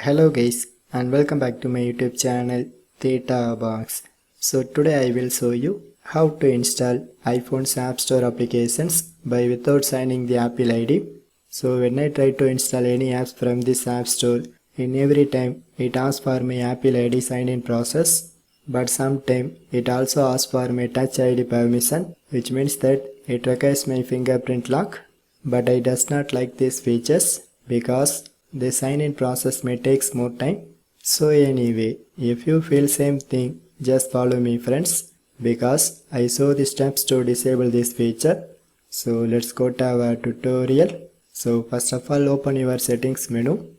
Hello guys and welcome back to my YouTube channel Theta Box. So today I will show you how to install iPhone's App Store applications by without signing the Apple ID. So when I try to install any apps from this App Store, in every time it asks for my Apple ID sign in process, but sometimes it also asks for my Touch ID permission, which means that it requires my fingerprint lock. But I does not like these features because the sign-in process may take more time. So anyway, if you feel same thing, just follow me friends, because I show the steps to disable this feature. So let's go to our tutorial. So first of all, open your settings menu.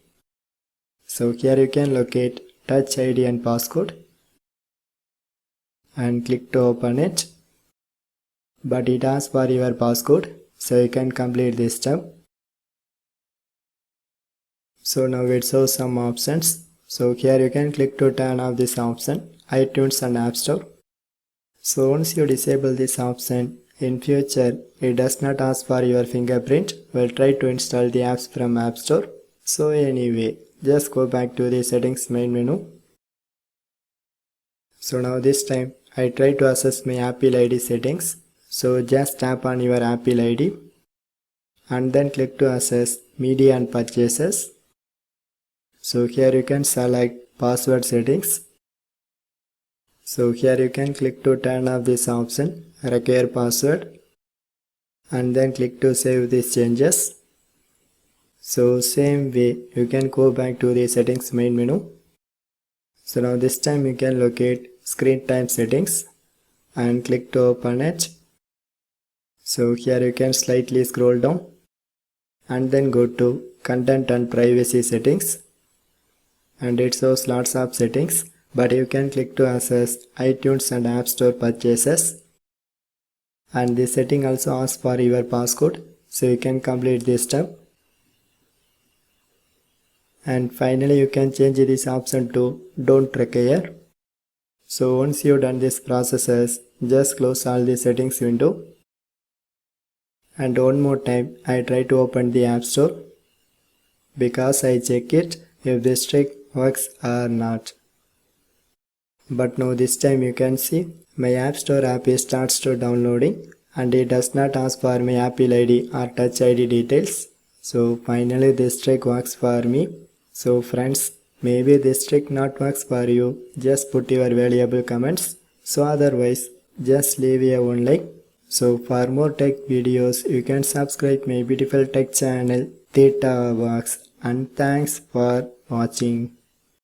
So here you can locate Touch ID and passcode and click to open it. But it asks for your passcode, so you can complete this step. So now it shows some options. So here you can click to turn off this option, iTunes and App Store. So once you disable this option, in future it does not ask for your fingerprint. We'll try to install the apps from App Store. So anyway, just go back to the settings main menu. So now this time I try to access my Apple ID settings. So just tap on your Apple ID and then click to access media and purchases. So here you can select password settings. So here you can click to turn off this option, require password, and then click to save these changes. So same way you can go back to the settings main menu. So now this time you can locate screen time settings and click to open it. So here you can slightly scroll down and then go to content and privacy settings. And it shows lots of settings, but you can click to access iTunes and App Store purchases. And this setting also asks for your passcode, so you can complete this step. And finally you can change this option to don't require. So once you've done this processes, just close all the settings window. And one more time I try to open the App Store, because I check it if this trick works or not. But now this time you can see my App Store app starts to downloading and it does not ask for my Apple ID or Touch ID details. So finally this trick works for me. So friends, maybe this trick not works for you, just put your valuable comments. So otherwise just leave a one like. So for more tech videos you can subscribe my beautiful tech channel Theta Box, and thanks for watching.